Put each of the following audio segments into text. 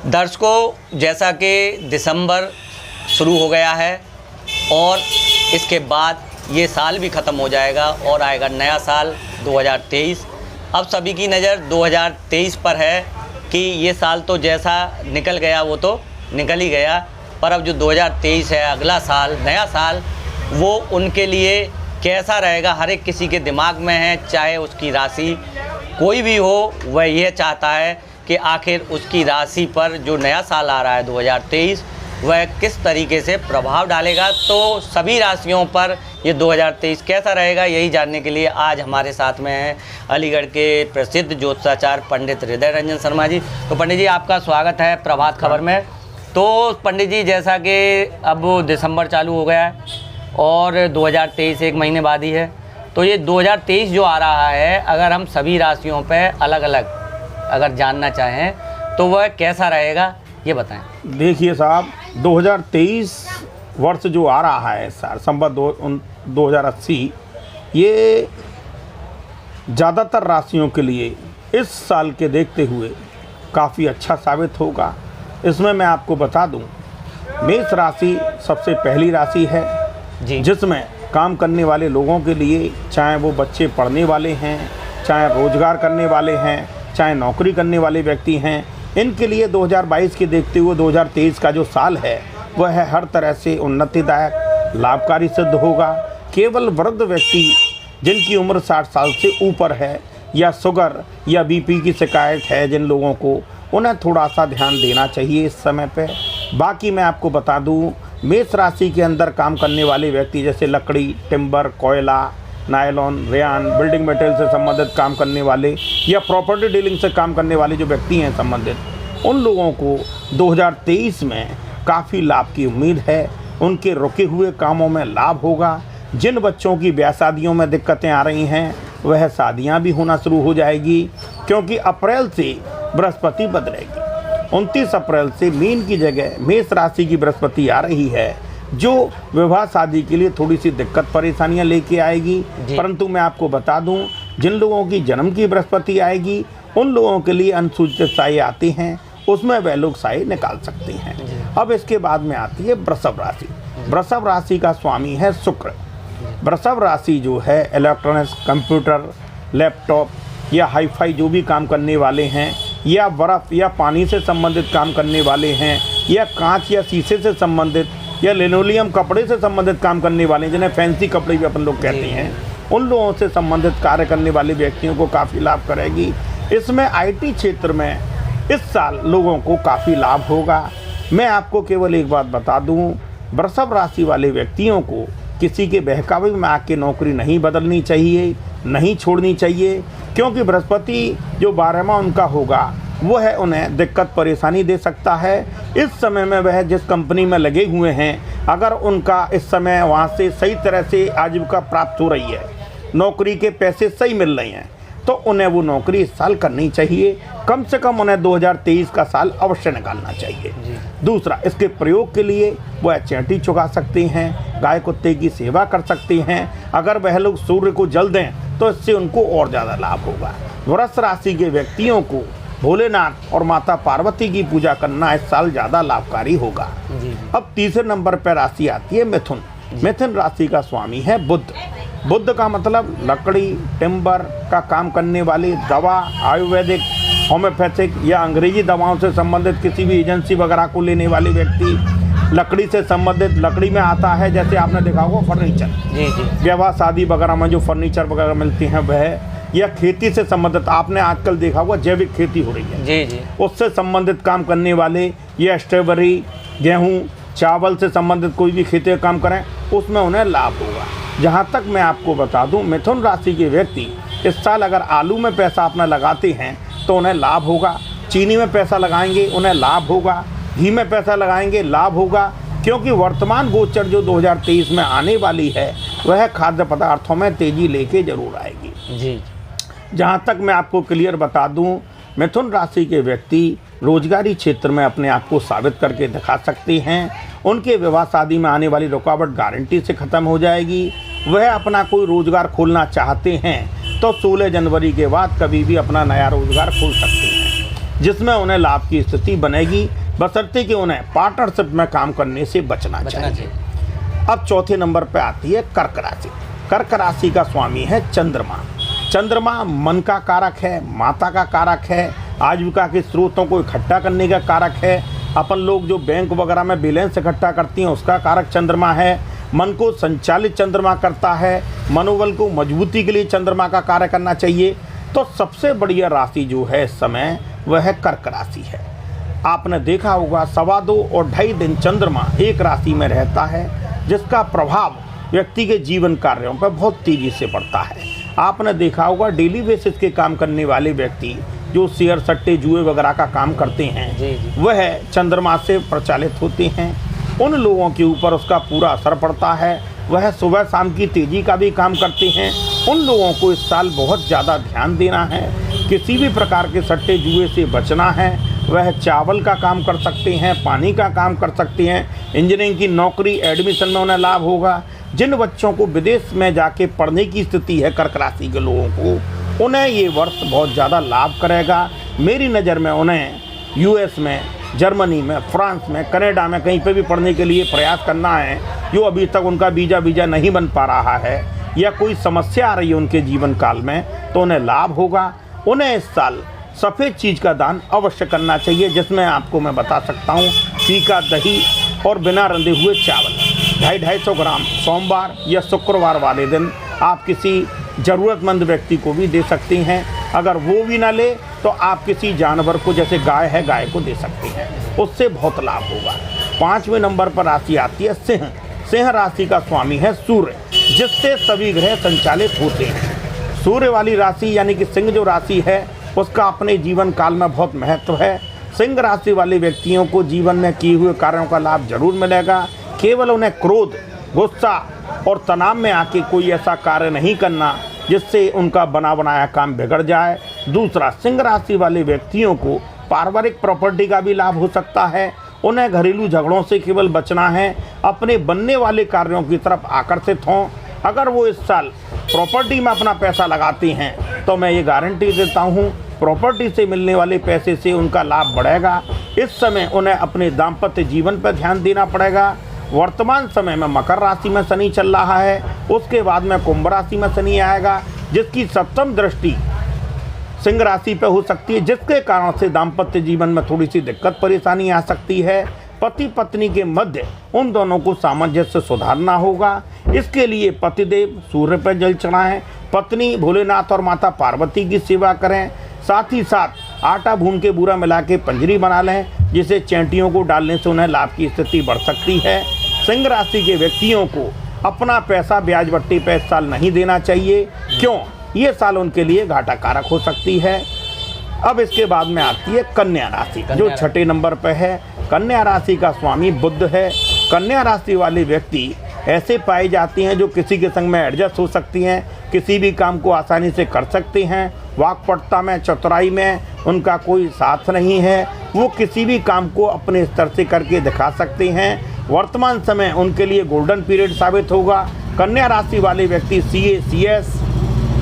दर्शकों, जैसा कि दिसंबर शुरू हो गया है और इसके बाद ये साल भी ख़त्म हो जाएगा और आएगा नया साल 2023। अब सभी की नज़र 2023 पर है कि ये साल तो जैसा निकल गया वो तो निकल ही गया, पर अब जो 2023 है, अगला साल, नया साल, वो उनके लिए कैसा रहेगा हर एक किसी के दिमाग में है। चाहे उसकी राशि कोई भी हो, वह यह चाहता है कि आखिर उसकी राशि पर जो नया साल आ रहा है 2023, वह किस तरीके से प्रभाव डालेगा। तो सभी राशियों पर ये 2023 कैसा रहेगा, यही जानने के लिए आज हमारे साथ में हैं अलीगढ़ के प्रसिद्ध ज्योतिषाचार्य पंडित हृदय रंजन शर्मा जी। तो पंडित जी, आपका स्वागत है प्रभात खबर में। तो पंडित जी, जैसा कि अब दिसंबर चालू हो गया है और 2023 एक महीने बाद ही है, तो ये 2023 जो आ रहा है, अगर हम सभी राशियों पे अलग अलग अगर जानना चाहें तो वह कैसा रहेगा, ये बताएं। देखिए साहब, 2023 वर्ष जो आ रहा है संवत 2080, ये ज़्यादातर राशियों के लिए इस साल के देखते हुए काफ़ी अच्छा साबित होगा। इसमें मैं आपको बता दूं, मेष राशि सबसे पहली राशि है जी, जिसमें काम करने वाले लोगों के लिए, चाहे वो बच्चे पढ़ने वाले हैं, चाहे रोजगार करने वाले हैं, चाहे नौकरी करने वाले व्यक्ति हैं, इनके लिए 2022 के देखते हुए 2023 का जो साल है वह है हर तरह से उन्नतिदायक, लाभकारी सिद्ध होगा। केवल वृद्ध व्यक्ति जिनकी उम्र 60 साल से ऊपर है या शुगर या बीपी की शिकायत है जिन लोगों को, उन्हें थोड़ा सा ध्यान देना चाहिए इस समय पे। बाकी मैं आपको बता दूं, मेष राशि के अंदर काम करने वाले व्यक्ति जैसे लकड़ी, टिम्बर, कोयला, नायलॉन, रेयान, बिल्डिंग मटेरियल से संबंधित काम करने वाले या प्रॉपर्टी डीलिंग से काम करने वाले जो व्यक्ति हैं संबंधित, उन लोगों को 2023 में काफ़ी लाभ की उम्मीद है। उनके रुके हुए कामों में लाभ होगा। जिन बच्चों की ब्याह शादियों में दिक्कतें आ रही हैं, वह शादियां भी होना शुरू हो जाएगी, क्योंकि अप्रैल से बृहस्पति बदलेगी। 29 अप्रैल से मीन की जगह मेष राशि की बृहस्पति आ रही है, जो विवाह शादी के लिए थोड़ी सी दिक्कत परेशानियां लेके आएगी। परंतु मैं आपको बता दूं, जिन लोगों की जन्म की बृहस्पति आएगी, उन लोगों के लिए अनुसूचित साये आते हैं, उसमें वह लोग साये निकाल सकते हैं। अब इसके बाद में आती है वृषभ राशि। वृषभ राशि का स्वामी है शुक्र। वृषभ राशि जो है इलेक्ट्रॉनिक्स, कंप्यूटर, लैपटॉप या हाईफाई जो भी काम करने वाले हैं, या बर्फ़ या पानी से संबंधित काम करने वाले हैं, या कांच या शीशे से संबंधित या लिनोलियम कपड़े से संबंधित काम करने वाले, जिन्हें फैंसी कपड़े भी अपन लोग कहते हैं, उन लोगों से संबंधित कार्य करने वाले व्यक्तियों को काफ़ी लाभ करेगी। इसमें आईटी क्षेत्र में इस साल लोगों को काफ़ी लाभ होगा। मैं आपको केवल एक बात बता दूं, वृषभ राशि वाले व्यक्तियों को किसी के बहकावे में आके नौकरी नहीं बदलनी चाहिए, नहीं छोड़नी चाहिए, क्योंकि बृहस्पति जो 12वां उनका होगा वह है उन्हें दिक्कत परेशानी दे सकता है। इस समय में वह जिस कंपनी में लगे हुए हैं, अगर उनका इस समय वहाँ से सही तरह से आजीविका प्राप्त हो रही है, नौकरी के पैसे सही मिल रहे हैं, तो उन्हें वो नौकरी इस साल करनी चाहिए। कम से कम उन्हें 2023 का साल अवश्य निकालना चाहिए। दूसरा, इसके प्रयोग के लिए वह चैंटी चुका सकते हैं, गाय कुत्ते की सेवा कर सकते हैं। अगर वह लोग सूर्य को जल दें तो इससे उनको और ज़्यादा लाभ होगा। वृष राशि के व्यक्तियों को भोलेनाथ और माता पार्वती की पूजा करना इस साल ज़्यादा लाभकारी होगा। अब तीसरे नंबर पर राशि आती है मिथुन। मिथुन राशि का स्वामी है बुध। बुध का मतलब लकड़ी, टिम्बर का काम करने वाले, दवा, आयुर्वेदिक, होम्योपैथिक या अंग्रेजी दवाओं से संबंधित किसी भी एजेंसी वगैरह को लेने वाले व्यक्ति, लकड़ी से संबंधित, लकड़ी में आता है जैसे आपने देखा होगा फर्नीचर, विवाह शादी वगैरह में जो फर्नीचर वगैरह मिलती हैं वह, या खेती से संबंधित, आपने आजकल देखा होगा जैविक खेती हो रही है, उससे संबंधित काम करने वाले, या स्ट्रॉबेरी, गेहूँ, चावल से संबंधित कोई भी खेती का काम करें, उसमें उन्हें लाभ होगा। जहाँ तक मैं आपको बता दूं, मिथुन राशि के व्यक्ति इस साल अगर आलू में पैसा अपना लगाते हैं तो उन्हें लाभ होगा, चीनी में पैसा लगाएंगे उन्हें लाभ होगा, घी में पैसा लगाएंगे लाभ होगा, क्योंकि वर्तमान गोचर जो 2023 में आने वाली है वह खाद्य पदार्थों में तेज़ी लेके जरूर आएगी जी। जहाँ तक मैं आपको क्लियर बता दूं, मिथुन राशि के व्यक्ति रोजगारी क्षेत्र में अपने आप को साबित करके दिखा सकते हैं। उनके विवाह शादी में आने वाली रुकावट गारंटी से ख़त्म हो जाएगी। वह अपना कोई रोज़गार खोलना चाहते हैं तो 16 जनवरी के बाद कभी भी अपना नया रोज़गार खोल सकते हैं। जिसमें उन्हें लाभ की स्थिति बनेगी, बशर्ते कि उन्हें पार्टनरशिप में काम करने से बचना चाहिए। अब चौथे नंबर पर आती है कर्क राशि। कर्क राशि का स्वामी है चंद्रमा। चंद्रमा मन का कारक है, माता का कारक है, आजीविका के स्रोतों को इकट्ठा करने का कारक है। अपन लोग जो बैंक वगैरह में बैलेंस इकट्ठा करती हैं उसका कारक चंद्रमा है। मन को संचालित चंद्रमा करता है, मनोबल को मजबूती के लिए चंद्रमा का कार्य करना चाहिए। तो सबसे बढ़िया राशि जो है इस समय वह है कर्क राशि है। आपने देखा होगा 2.25 और 2.5 दिन चंद्रमा एक राशि में रहता है, जिसका प्रभाव व्यक्ति के जीवन कार्यों पर बहुत तेज़ी से पड़ता है। आपने देखा होगा डेली बेसिस के काम करने वाले व्यक्ति जो शेयर सट्टे जुए वगैरह का काम करते हैं वह चंद्रमा से प्रचालित होते हैं। उन लोगों के ऊपर उसका पूरा असर पड़ता है। वह सुबह शाम की तेज़ी का भी काम करते हैं। उन लोगों को इस साल बहुत ज़्यादा ध्यान देना है, किसी भी प्रकार के सट्टे जुए से बचना है। वह चावल का काम कर सकते हैं, पानी का काम कर सकते हैं, इंजीनियरिंग की नौकरी एडमिशन में उन्हें लाभ होगा। जिन बच्चों को विदेश में जाके पढ़ने की स्थिति है कर्क राशि के लोगों को, उन्हें ये वर्ष बहुत ज़्यादा लाभ करेगा। मेरी नज़र में उन्हें यूएस में, जर्मनी में, फ्रांस में, कनाडा में कहीं पे भी पढ़ने के लिए प्रयास करना है। जो अभी तक उनका वीज़ा नहीं बन पा रहा है या कोई समस्या आ रही है उनके जीवन काल में, तो उन्हें लाभ होगा। उन्हें इस साल सफ़ेद चीज़ का दान अवश्य करना चाहिए, जिसमें आपको मैं बता सकता हूँ फीका, दही और बिना रंधे हुए चावल 250-250 ग्राम सोमवार या शुक्रवार वाले दिन आप किसी ज़रूरतमंद व्यक्ति को भी दे सकते हैं। अगर वो भी ना ले तो आप किसी जानवर को, जैसे गाय है, गाय को दे सकते हैं, उससे बहुत लाभ होगा। 5वें नंबर पर राशि आती है सिंह। सिंह राशि का स्वामी है सूर्य, जिससे सभी ग्रह संचालित होते हैं। सूर्य वाली राशि यानी कि सिंह जो राशि है उसका अपने जीवन काल में बहुत महत्व है। सिंह राशि वाले व्यक्तियों को जीवन में किए हुए कार्यों का लाभ जरूर मिलेगा। केवल उन्हें क्रोध, गुस्सा और तनाव में आके कोई ऐसा कार्य नहीं करना जिससे उनका बना बनाया काम बिगड़ जाए। दूसरा, सिंह राशि वाले व्यक्तियों को पारिवारिक प्रॉपर्टी का भी लाभ हो सकता है। उन्हें घरेलू झगड़ों से केवल बचना है, अपने बनने वाले कार्यों की तरफ आकर्षित हों। अगर वो इस साल प्रॉपर्टी में अपना पैसा लगाते हैं तो मैं ये गारंटी देता हूँ प्रॉपर्टी से मिलने वाले पैसे से उनका लाभ बढ़ेगा। इस समय उन्हें अपने दाम्पत्य जीवन पर ध्यान देना पड़ेगा। वर्तमान समय में मकर राशि में शनि चल रहा है, उसके बाद में कुंभ राशि में शनि आएगा, जिसकी 7वीं दृष्टि सिंह राशि पर हो सकती है, जिसके कारण से दाम्पत्य जीवन में थोड़ी सी दिक्कत परेशानी आ सकती है। पति पत्नी के मध्य उन दोनों को सामंजस्य सुधारना होगा। इसके लिए पतिदेव सूर्य पर जल चढ़ाएं, पत्नी भोलेनाथ और माता पार्वती की सेवा करें। साथ ही साथ आटा भून के बूरा मिला के पंजरी बना लें, जिसे चैंटियों को डालने से उन्हें लाभ की स्थिति बढ़ सकती है। सिंह राशि के व्यक्तियों को अपना पैसा ब्याज बट्टी पर इस साल नहीं देना चाहिए। क्यों? ये साल उनके लिए घाटा कारक हो सकती है। अब इसके बाद में आती है कन्या राशि, जो 6ठे नंबर पर है। कन्या राशि का स्वामी बुध है। कन्या राशि वाले व्यक्ति ऐसे पाए जाते हैं जो किसी के संग में एडजस्ट हो सकती हैं, किसी भी काम को आसानी से कर सकते हैं। वाक्पटुता में, चतुराई में उनका कोई साथ नहीं है। वो किसी भी काम को अपने स्तर से करके दिखा सकते हैं। वर्तमान समय उनके लिए गोल्डन पीरियड साबित होगा। कन्या राशि वाले व्यक्ति CA, CS,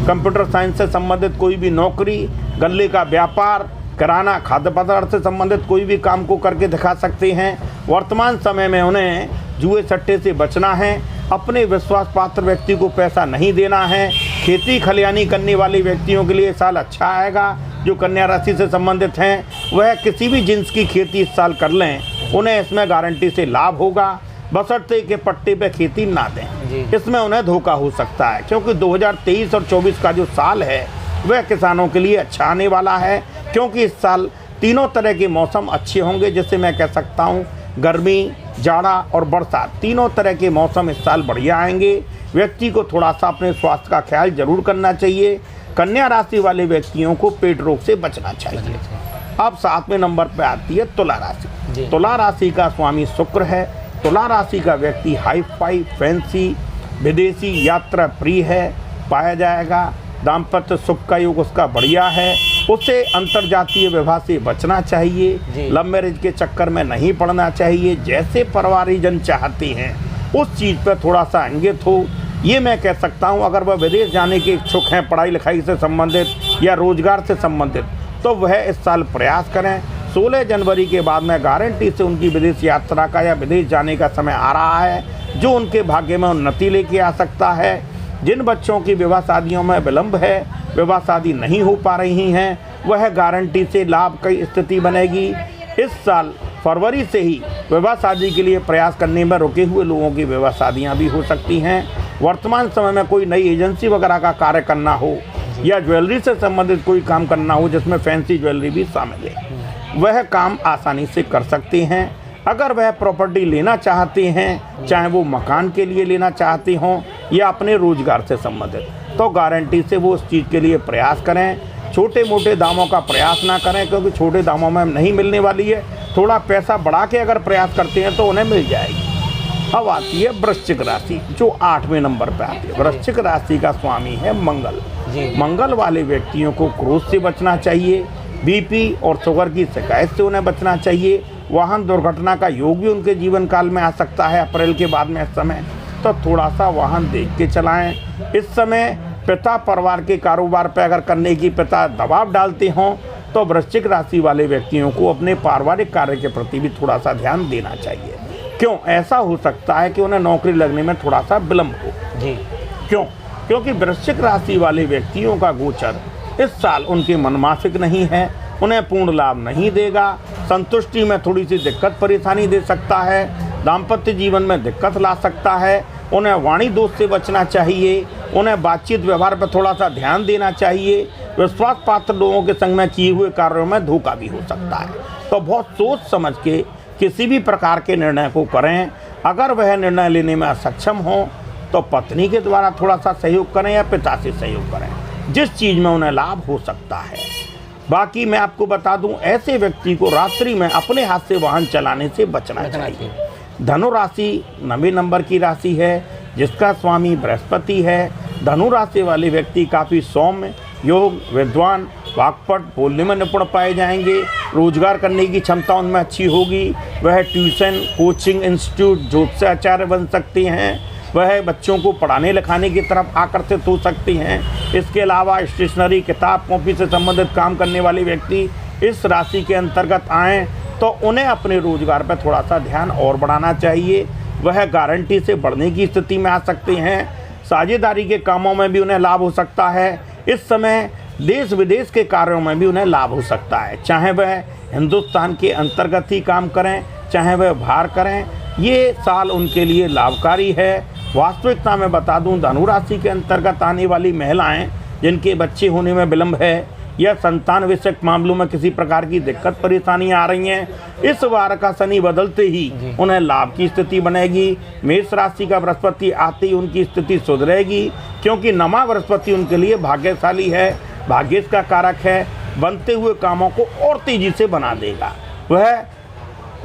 कंप्यूटर साइंस से संबंधित कोई भी नौकरी, गल्ले का व्यापार, किराना, खाद्य पदार्थ से संबंधित कोई भी काम को करके दिखा सकते हैं। वर्तमान समय में उन्हें जुए सट्टे से बचना है। अपने विश्वास पात्र व्यक्ति को पैसा नहीं देना है। खेती खलियानी करने वाले व्यक्तियों के लिए साल अच्छा आएगा। जो कन्या राशि से संबंधित हैं वह किसी भी जिन्स की खेती इस साल कर लें, उन्हें इसमें गारंटी से लाभ होगा, बशर्ते के पट्टे पे खेती ना दें। इसमें उन्हें धोखा हो सकता है, क्योंकि 2023 और 24 का जो साल है वह किसानों के लिए अच्छा आने वाला है। क्योंकि इस साल तीनों तरह के मौसम अच्छे होंगे, जिससे मैं कह सकता हूँ गर्मी, जाड़ा और बरसात, तीनों तरह के मौसम इस साल बढ़िया आएंगे। व्यक्ति को थोड़ा सा अपने स्वास्थ्य का ख्याल जरूर करना चाहिए। कन्या राशि वाले व्यक्तियों को पेट रोग से बचना चाहिए। अब 7वें नंबर पर आती है तुला राशि। तुला राशि का स्वामी शुक्र है। तुला राशि का व्यक्ति हाई फाई, फैंसी, विदेशी यात्रा प्रिय है पाया जाएगा। दाम्पत्य सुख का योग उसका बढ़िया है। उसे अंतर्जातीय विवाह से बचना चाहिए। लव मैरिज के चक्कर में नहीं पड़ना चाहिए। जैसे परिवारजन चाहते हैं उस चीज़ पर थोड़ा सा इंगित हो, ये मैं कह सकता हूँ। अगर वह विदेश जाने के इच्छुक हैं, पढ़ाई लिखाई से संबंधित या रोजगार से संबंधित, तो वह इस साल प्रयास करें। 16 जनवरी के बाद में गारंटी से उनकी विदेश यात्रा का या विदेश जाने का समय आ रहा है, जो उनके भाग्य में उन्नति लेके आ सकता है। जिन बच्चों की विवाह शादियों में विलंब है, विवाह शादी नहीं हो पा रही हैं, वह गारंटी से लाभ की स्थिति बनेगी। इस साल फरवरी से ही विवाह शादी के लिए प्रयास करने में रुके हुए लोगों की विवाह शादियाँ भी हो सकती हैं। वर्तमान समय में कोई नई एजेंसी वगैरह का कार्य करना हो या ज्वेलरी से संबंधित कोई काम करना हो जिसमें फैंसी ज्वेलरी भी शामिल है, वह काम आसानी से कर सकते हैं। अगर वह प्रॉपर्टी लेना चाहते हैं, चाहे वो मकान के लिए लेना चाहते हों या अपने रोजगार से संबंधित, तो गारंटी से वो उस चीज़ के लिए प्रयास करें। छोटे मोटे दामों का प्रयास ना करें, क्योंकि छोटे दामों में नहीं मिलने वाली है। थोड़ा पैसा बढ़ा के अगर प्रयास करते हैं तो उन्हें मिल जाएगी। अब आती है वृश्चिक राशि, जो 8वें नंबर पर आती है। वृश्चिक राशि का स्वामी है मंगल। मंगल वाले व्यक्तियों को क्रोध से बचना चाहिए, बीपी और शुगर की शिकायत से उन्हें बचना चाहिए। वाहन दुर्घटना का योग भी उनके जीवन काल में आ सकता है अप्रैल के बाद में। इस समय तो थोड़ा सा वाहन देख के चलाएं। इस समय पिता परिवार के कारोबार पर अगर करने की पिता दबाव डालते हों, तो वृश्चिक राशि वाले व्यक्तियों को अपने पारिवारिक कार्य के प्रति भी थोड़ा सा ध्यान देना चाहिए। क्यों? ऐसा हो सकता है कि उन्हें नौकरी लगने में थोड़ा सा विलम्ब हो। जी क्यों? क्योंकि वृश्चिक राशि वाले व्यक्तियों का गोचर इस साल उनके मनमाफिक नहीं है, उन्हें पूर्ण लाभ नहीं देगा। संतुष्टि में थोड़ी सी दिक्कत परेशानी दे सकता है, दाम्पत्य जीवन में दिक्कत ला सकता है। उन्हें वाणी दोष से बचना चाहिए, उन्हें बातचीत व्यवहार पर थोड़ा सा ध्यान देना चाहिए। विश्वास पात्र लोगों के संग में किए हुए कार्यों में धोखा भी हो सकता है, तो बहुत सोच समझ के किसी भी प्रकार के निर्णय को करें। अगर वह निर्णय लेने में असक्षम हो तो पत्नी के द्वारा थोड़ा सा सहयोग करें या पिता से सहयोग करें, जिस चीज़ में उन्हें लाभ हो सकता है। बाकी मैं आपको बता दूं, ऐसे व्यक्ति को रात्रि में अपने हाथ से वाहन चलाने से बचना चाहिए। धनु राशि 9वें नंबर की राशि है, जिसका स्वामी बृहस्पति है। धनु राशि वाले व्यक्ति काफ़ी सौम्य, योग, विद्वान, वाक्पट, बोलने में निपुण पाए जाएंगे। रोजगार करने की क्षमता उनमें अच्छी होगी। वह ट्यूशन, कोचिंग इंस्टीट्यूट, ज्योतिषाचार्य बन सकते हैं। वह बच्चों को पढ़ाने लिखाने की तरफ आकर्षित हो सकती हैं। इसके अलावा स्टेशनरी, किताब कॉपी से संबंधित काम करने वाले व्यक्ति इस राशि के अंतर्गत आएँ तो उन्हें अपने रोजगार पर थोड़ा सा ध्यान और बढ़ाना चाहिए। वह गारंटी से बढ़ने की स्थिति में आ सकते हैं। साझेदारी के कामों में भी उन्हें लाभ हो सकता है। इस समय देश विदेश के कार्यों में भी उन्हें लाभ हो सकता है, चाहे वह हिंदुस्तान के अंतर्गत ही काम करें, चाहे वह बाहर करें। ये साल उनके लिए लाभकारी है। वास्तविकता में बता दूं, धनु राशि के अंतर्गत आने वाली महिलाएं जिनके बच्चे होने में विलंब है या संतान विषयक मामलों में किसी प्रकार की दिक्कत परेशानी आ रही हैं, इस वार का शनि बदलते ही उन्हें लाभ की स्थिति बनेगी। मेष राशि का बृहस्पति आते ही उनकी स्थिति सुधरेगी, क्योंकि नमा बृहस्पति उनके लिए भाग्यशाली है, भाग्य का कारक है। बनते हुए कामों को और तेजी से बना देगा। वह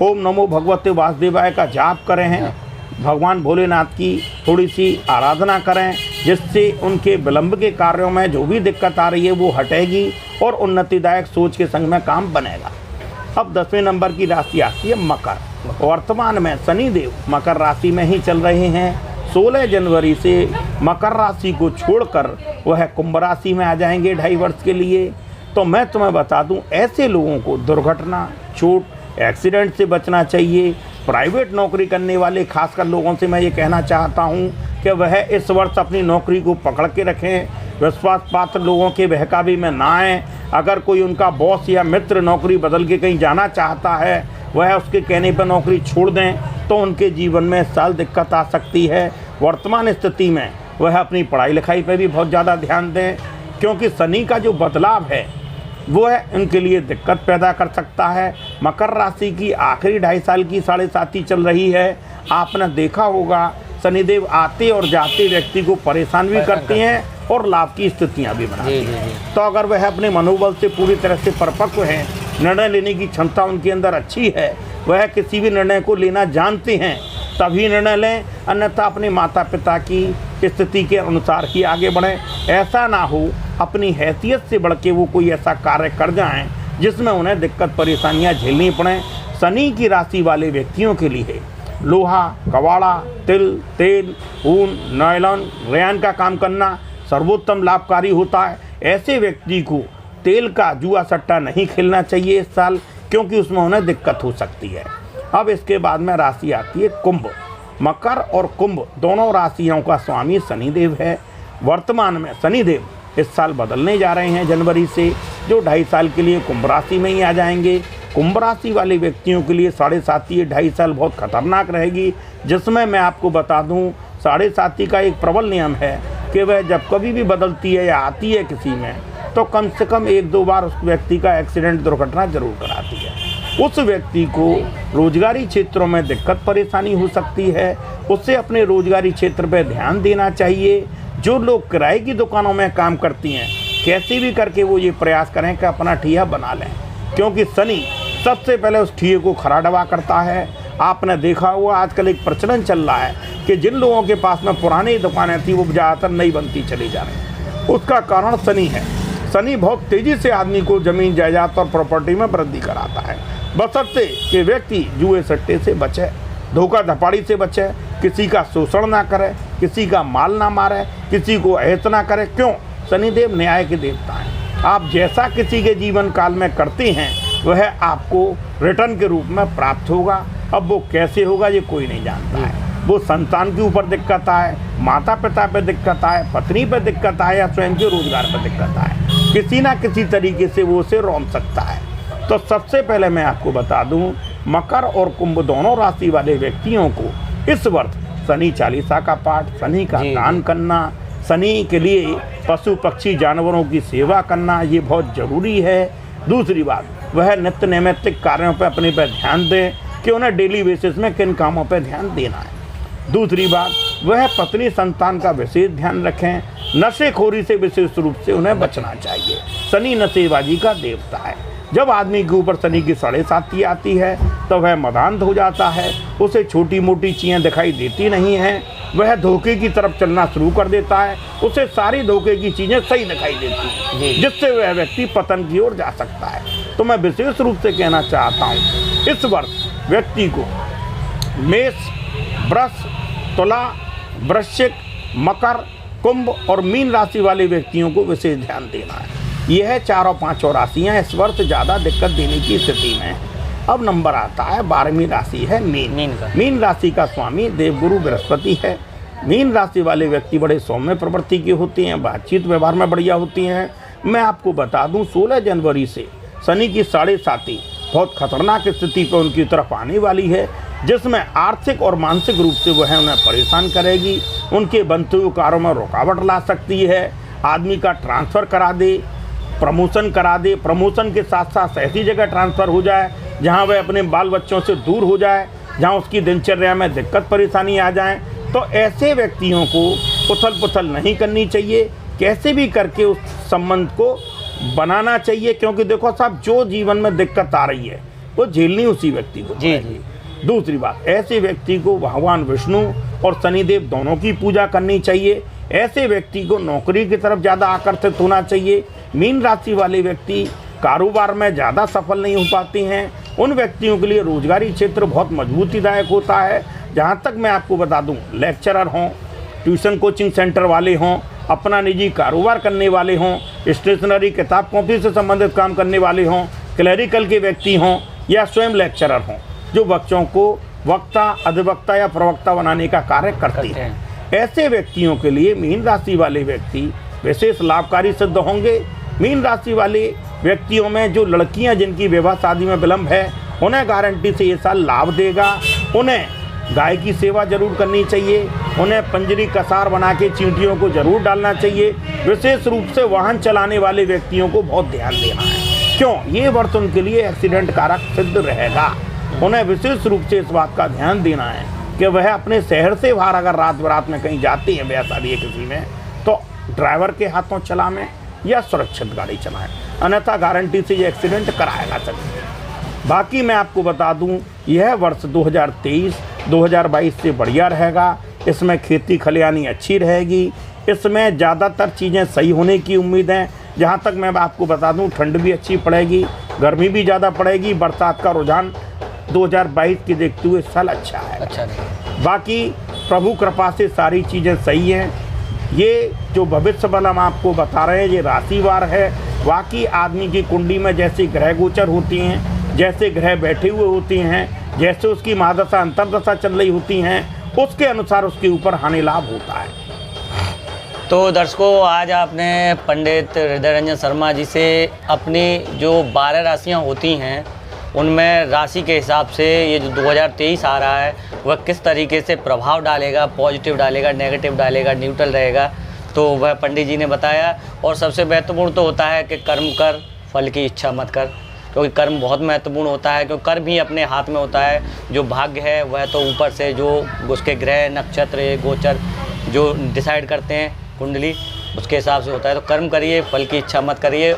ओम नमो भगवते वासुदेवाय का जाप करें हैं, भगवान भोलेनाथ की थोड़ी सी आराधना करें, जिससे उनके विलंब के कार्यों में जो भी दिक्कत आ रही है वो हटेगी और उन्नतिदायक सोच के संग में काम बनेगा। अब 10वें नंबर की राशि आती है मकर। वर्तमान में शनिदेव मकर राशि में ही चल रहे हैं। 16 जनवरी से मकर राशि को छोड़कर वह कुंभ राशि में आ जाएंगे 2.5 वर्ष के लिए। तो मैं तुम्हें बता दूं, ऐसे लोगों को दुर्घटना, चोट, एक्सीडेंट से बचना चाहिए। प्राइवेट नौकरी करने वाले खासकर लोगों से मैं ये कहना चाहता हूँ कि वह इस वर्ष अपनी नौकरी को पकड़ के रखें। विश्वास पात्र लोगों के बहकावे में ना आएँ। अगर कोई उनका बॉस या मित्र नौकरी बदल के कहीं जाना चाहता है, वह उसके कहने पर नौकरी छोड़ दें, तो उनके जीवन में इस साल दिक्कत आ सकती है। वर्तमान स्थिति में वह अपनी पढ़ाई लिखाई पर भी बहुत ज़्यादा ध्यान दें, क्योंकि शनि का जो बदलाव है वो है उनके लिए दिक्कत पैदा कर सकता है। मकर राशि की आखिरी 2.5 साल की 7.5 चल रही है। आपने देखा होगा, शनिदेव आते और जाते व्यक्ति को परेशान भी करते हैं और लाभ की स्थितियाँ भी बनाते हैं। तो अगर वह अपने मनोबल से पूरी तरह से परिपक्व हैं, निर्णय लेने की क्षमता उनके अंदर अच्छी है, वह किसी भी निर्णय को लेना जानते हैं, तभी निर्णय लें, अन्यथा अपने माता पिता की स्थिति के अनुसार ही आगे बढ़ें। ऐसा ना हो अपनी हैसियत से बढ़ के वो कोई ऐसा कार्य कर जाएं जिसमें उन्हें दिक्कत परेशानियां झेलनी पड़ें। शनि की राशि वाले व्यक्तियों के लिए लोहा, कबाड़ा, तिल, तेल, ऊन, नायलॉन, रेयन का काम करना सर्वोत्तम लाभकारी होता है। ऐसे व्यक्ति को तेल का जुआ सट्टा नहीं खेलना चाहिए इस साल, क्योंकि उसमें उन्हें दिक्कत हो सकती है। अब इसके बाद में राशि आती है कुंभ। मकर और कुंभ दोनों राशियों का स्वामी शनिदेव है। वर्तमान में शनिदेव इस साल बदलने जा रहे हैं जनवरी से, जो 2.5 साल के लिए कुंभ राशि में ही आ जाएंगे। कुंभ राशि वाले व्यक्तियों के लिए 7.5 ये 2.5 साल बहुत खतरनाक रहेगी, जिसमें मैं आपको बता दूं 7.5 का एक प्रबल नियम है कि वह जब कभी भी बदलती है या आती है किसी में, तो कम से कम 1-2 बार उस व्यक्ति का एक्सीडेंट दुर्घटना जरूर कराती है। उस व्यक्ति को रोजगारी क्षेत्रों में दिक्कत परेशानी हो सकती है, उससे अपने रोजगारी क्षेत्र पर ध्यान देना चाहिए। जो लोग किराए की दुकानों में काम करती हैं, कैसे भी करके वो ये प्रयास करें कि अपना ठिया बना लें, क्योंकि शनि सबसे पहले उस ठिये को खड़ा डवा करता है। आपने देखा हुआ आजकल एक प्रचलन चल रहा है कि जिन लोगों के पास में पुरानी दुकानें थी वो ज़्यादातर नई बनती चली जा रही। उसका कारण शनि है। शनि बहुत तेज़ी से आदमी को ज़मीन जायदाद और प्रॉपर्टी में वृद्धि कराता है, बशर्ते कि व्यक्ति जुए सट्टे से बचे, धोखा धपाड़ी से बचे, किसी का शोषण ना करे, किसी का माल ना मारे, किसी को अहित ना करे। क्यों? शनिदेव न्याय के देवता हैं। आप जैसा किसी के जीवन काल में करते हैं वह आपको रिटर्न के रूप में प्राप्त होगा। अब वो कैसे होगा ये कोई नहीं जानता है। वो संतान के ऊपर दिक्कत आए, माता पिता पे दिक्कत आए, पत्नी पे दिक्कत आए या स्वयं के रोजगार पे दिक्कत आए, किसी ना किसी तरीके से वो उसे रोक सकता है। तो सबसे पहले मैं आपको बता दूं, मकर और कुंभ दोनों राशि वाले व्यक्तियों को इस वर्ष शनि चालीसा का पाठ, शनि का दान करना, शनि के लिए पशु पक्षी जानवरों की सेवा करना ये बहुत ज़रूरी है। दूसरी बात, वह नित्य नैमित्तिक कार्यों पर अपने पर ध्यान दें कि उन्हें डेली बेसिस में किन कामों पर ध्यान देना है। दूसरी बात, वह पत्नी संतान का विशेष ध्यान रखें। नशेखोरी से विशेष रूप से उन्हें बचना चाहिए। शनि नशेबाजी का देवता है। जब आदमी के ऊपर शनि की 7.5 आती है तो वह मदांध हो जाता है, उसे छोटी मोटी चीज़ें दिखाई देती नहीं हैं, वह धोखे की तरफ चलना शुरू कर देता है, उसे सारी धोखे की चीज़ें सही दिखाई देती हैं, जिससे वह व्यक्ति पतन की ओर जा सकता है। तो मैं विशेष रूप से कहना चाहता हूँ, इस वर्ष व्यक्ति को मेष, वृष, तुला, वृश्चिक, मकर, कुंभ और मीन राशि वाले व्यक्तियों को विशेष ध्यान देना है। यह 4 और 5 राशियाँ इस वर्ष ज़्यादा दिक्कत देने की स्थिति में है। अब नंबर आता है 12वीं राशि है मीन। मीन राशि का स्वामी देवगुरु बृहस्पति है। मीन राशि वाले व्यक्ति बड़े सौम्य प्रवृत्ति के होते हैं, बातचीत व्यवहार में बढ़िया होती हैं। मैं आपको बता दूं 16 जनवरी से शनि की 7.5 बहुत खतरनाक स्थिति पर उनकी तरफ आने वाली है, जिसमें आर्थिक और मानसिक रूप से वह उन्हें परेशान करेगी। उनके बनते हुए कार्यों में रुकावट ला सकती है। आदमी का ट्रांसफ़र करा दे, प्रमोशन करा दे, प्रमोशन के साथ साथ ऐसी जगह ट्रांसफ़र हो जाए जहां वह अपने बाल बच्चों से दूर हो जाए, जहां उसकी दिनचर्या में दिक्कत परेशानी आ जाए। तो ऐसे व्यक्तियों को उथल पुथल नहीं करनी चाहिए, कैसे भी करके उस संबंध को बनाना चाहिए, क्योंकि देखो साहब, जो जीवन में दिक्कत आ रही है वो झेलनी उसी व्यक्ति को जी। दूसरी बात, ऐसे व्यक्ति को भगवान विष्णु और शनिदेव दोनों की पूजा करनी चाहिए। ऐसे व्यक्ति को नौकरी की तरफ ज़्यादा आकर्षित होना चाहिए। मीन राशि वाले व्यक्ति कारोबार में ज़्यादा सफल नहीं हो पाते हैं। उन व्यक्तियों के लिए रोजगारी क्षेत्र बहुत मजबूतीदायक होता है। जहाँ तक मैं आपको बता दूं, लेक्चरर हों, ट्यूशन कोचिंग सेंटर वाले हों, अपना निजी कारोबार करने वाले हों, स्टेशनरी किताब कॉपी से संबंधित काम करने वाले हों, क्लरिकल के व्यक्ति हों या स्वयं लेक्चरर हों, जो बच्चों को वक्ता, अधिवक्ता या प्रवक्ता बनाने का कार्य करते हैं, ऐसे व्यक्तियों के लिए मीन राशि वाले व्यक्ति विशेष लाभकारी सिद्ध होंगे। मीन राशि वाले व्यक्तियों में जो लड़कियां जिनकी विवाह शादी में विलम्ब है, उन्हें गारंटी से ये साल लाभ देगा। उन्हें गाय की सेवा जरूर करनी चाहिए। उन्हें पंजरी कसार बना के चींटियों को जरूर डालना चाहिए। विशेष रूप से वाहन चलाने वाले व्यक्तियों को बहुत ध्यान देना है। क्यों? ये वर्ष उनके लिए एक्सीडेंट कारक सिद्ध रहेगा। उन्हें विशेष रूप से इस बात का ध्यान देना है कि वह अपने शहर से बाहर अगर रात बरात में कहीं जाते हैं, ब्याह शादी है किसी में, तो ड्राइवर के हाथों चलाएं या सुरक्षित गाड़ी चलाएं, अन्यथा गारंटी से ये एक्सीडेंट कराएगा सभी। बाकी मैं आपको बता दूं, यह वर्ष 2023-2022 से बढ़िया रहेगा। इसमें खेती खलियानी अच्छी रहेगी। इसमें ज़्यादातर चीज़ें सही होने की उम्मीद है। जहाँ तक मैं आपको बता दूं, ठंड भी अच्छी पड़ेगी, गर्मी भी ज़्यादा पड़ेगी। बरसात का रुझान 2022 के देखते हुए इस साल अच्छा है। बाकी प्रभु कृपा से सारी चीज़ें सही हैं। ये जो भविष्य बल हम आपको बता रहे हैं, ये राशिवार है। वाकई आदमी की कुंडली में जैसे ग्रह गोचर होती हैं, जैसे ग्रह बैठे हुए होते हैं, जैसे उसकी महादशा अंतरदशा चल रही होती हैं, उसके अनुसार उसके ऊपर हानि लाभ होता है। तो दर्शकों, आज आपने पंडित हृदय रंजन शर्मा जी से अपनी जो 12 राशियां होती हैं उनमें राशि के हिसाब से ये जो 2023 आ रहा है वह किस तरीके से प्रभाव डालेगा, पॉजिटिव डालेगा, नेगेटिव डालेगा, न्यूट्रल रहेगा, तो वह पंडित जी ने बताया। और सबसे महत्वपूर्ण तो होता है कि कर्म कर, फल की इच्छा मत कर, क्योंकि कर्म बहुत महत्वपूर्ण होता है, क्योंकि कर्म ही अपने हाथ में होता है। जो भाग्य है वह तो ऊपर से जो उसके ग्रह, नक्षत्र, गोचर जो डिसाइड करते हैं कुंडली, उसके हिसाब से होता है। तो कर्म करिए, फल की इच्छा मत करिए।